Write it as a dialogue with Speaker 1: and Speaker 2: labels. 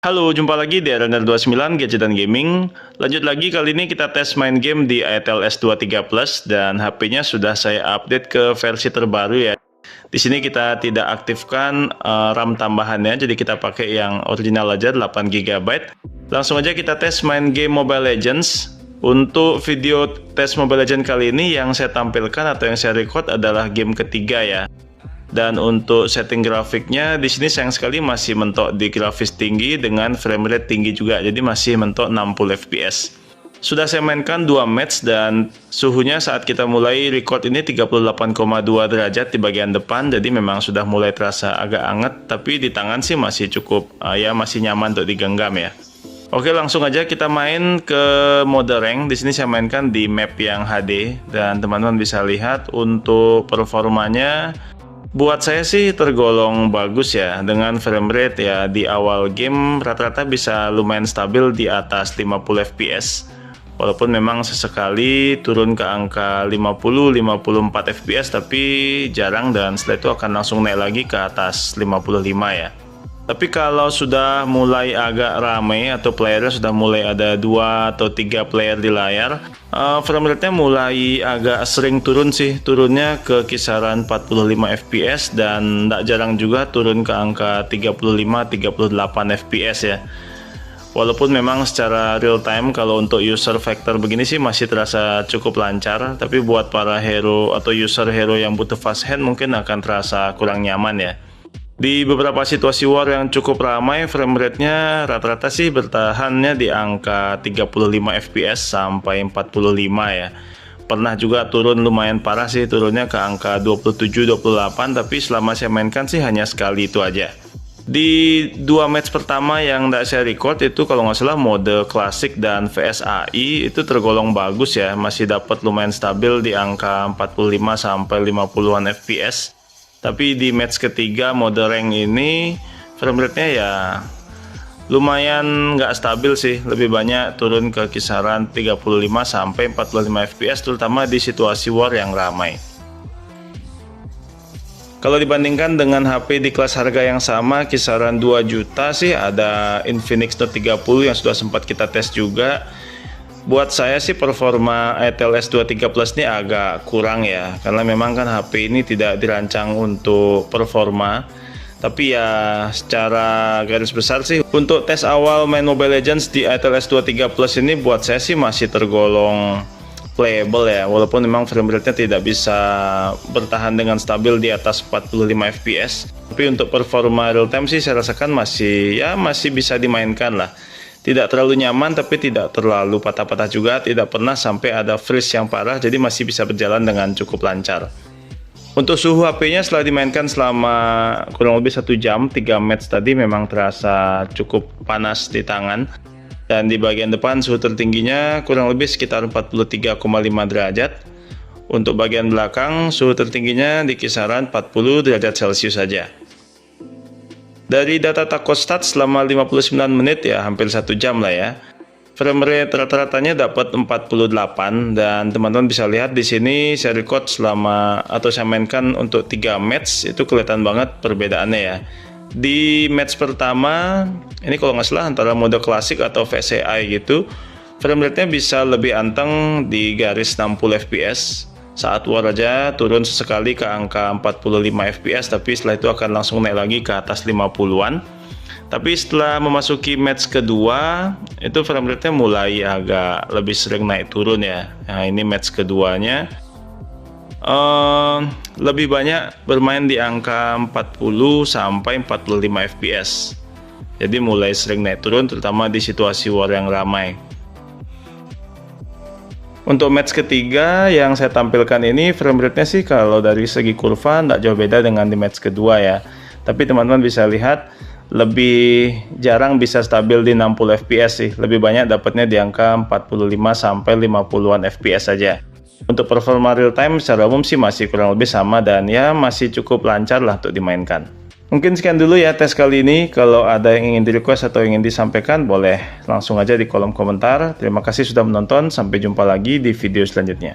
Speaker 1: Halo, jumpa lagi di Runner29 Gadget dan Gaming. Lanjut lagi, kali ini kita tes main game di ATL S23 Plus dan HP-nya sudah saya update ke versi terbaru ya. Di sini kita tidak aktifkan RAM tambahannya, jadi kita pakai yang original aja 8 GB. Langsung aja kita tes main game Mobile Legends. Untuk video tes Mobile Legends kali ini yang saya tampilkan atau yang saya record adalah game ketiga ya. Dan untuk setting grafiknya di sini sayang sekali masih mentok di grafis tinggi dengan frame rate tinggi juga, jadi masih mentok 60 fps. Sudah saya mainkan 2 match dan suhunya saat kita mulai record ini 38,2 derajat di bagian depan, jadi memang sudah mulai terasa agak hangat, tapi di tangan sih masih cukup ya masih nyaman untuk digenggam ya. Oke, langsung aja kita main ke mode rank. Di sini saya mainkan di map yang HD dan teman-teman bisa lihat untuk performanya. Buat saya sih tergolong bagus ya, dengan frame rate ya di awal game rata-rata bisa lumayan stabil di atas 50 fps. Walaupun memang sesekali turun ke angka 50-54 fps, tapi jarang, dan setelah itu akan langsung naik lagi ke atas 55 ya. Tapi kalau sudah mulai agak ramai atau playernya sudah mulai ada 2 atau 3 player di layar, frame rate-nya mulai agak sering turun sih. Turunnya ke kisaran 45 fps dan tidak jarang juga turun ke angka 35-38 fps ya. Walaupun memang secara real time kalau untuk user factor begini sih masih terasa cukup lancar, tapi buat para hero atau user hero yang butuh fast hand mungkin akan terasa kurang nyaman ya. Di beberapa situasi war yang cukup ramai, frame rate-nya rata-rata sih bertahannya di angka 35 fps sampai 45 ya. Pernah juga turun lumayan parah sih, turunnya ke angka 27-28, tapi selama saya mainkan sih hanya sekali itu aja. Di 2 match pertama yang tidak saya record itu kalau nggak salah mode klasik dan VSAI itu tergolong bagus ya, masih dapat lumayan stabil di angka 45 sampai 50-an fps. Tapi di match ketiga mode rank ini frame rate-nya ya lumayan nggak stabil sih, lebih banyak turun ke kisaran 35 sampai 45 fps, terutama di situasi war yang ramai. Kalau dibandingkan dengan HP di kelas harga yang sama kisaran 2 juta sih, ada Infinix Note 30 yang sudah sempat kita tes juga. Buat saya sih performa ATL S23 Plus ini agak kurang ya, karena memang kan HP ini tidak dirancang untuk performa. Tapi ya secara garis besar sih untuk tes awal main Mobile Legends di ATL S23 Plus ini buat saya sih masih tergolong playable ya, walaupun memang frame rate-nya tidak bisa bertahan dengan stabil di atas 45 fps. Tapi untuk performa real time sih saya rasakan masih bisa dimainkan lah. Tidak terlalu nyaman tapi tidak terlalu patah-patah juga, tidak pernah sampai ada freeze yang parah, jadi masih bisa berjalan dengan cukup lancar. Untuk suhu HP-nya setelah dimainkan selama kurang lebih 1 jam, 3 match tadi memang terasa cukup panas di tangan. Dan di bagian depan suhu tertingginya kurang lebih sekitar 43,5 derajat. Untuk bagian belakang suhu tertingginya di kisaran 40 derajat Celcius saja. Dari data Tacostat selama 59 menit ya, hampir 1 jam lah ya. Frame rate rata-ratanya dapat 48 dan teman-teman bisa lihat di sini saya record saya mainkan untuk 3 match, itu kelihatan banget perbedaannya ya. Di match pertama ini kalau nggak salah antara mode klasik atau VCI gitu, frame rate-nya bisa lebih anteng di garis 60 fps. Saat war aja turun sesekali ke angka 45 fps, tapi setelah itu akan langsung naik lagi ke atas 50-an. Tapi setelah memasuki match kedua, itu frame rate-nya mulai agak lebih sering naik turun ya. Nah, ini match keduanya lebih banyak bermain di angka 40 sampai 45 fps. Jadi mulai sering naik turun, terutama di situasi war yang ramai. Untuk match ketiga yang saya tampilkan ini frame rate-nya sih kalau dari segi kurva tidak jauh beda dengan di match kedua ya. Tapi teman-teman bisa lihat lebih jarang bisa stabil di 60 fps sih. Lebih banyak dapatnya di angka 45 sampai 50-an fps saja. Untuk performa real time secara umum sih masih kurang lebih sama dan ya masih cukup lancar lah untuk dimainkan. Mungkin sekian dulu ya tes kali ini. Kalau ada yang ingin di request atau ingin disampaikan, boleh langsung aja di kolom komentar. Terima kasih sudah menonton, sampai jumpa lagi di video selanjutnya.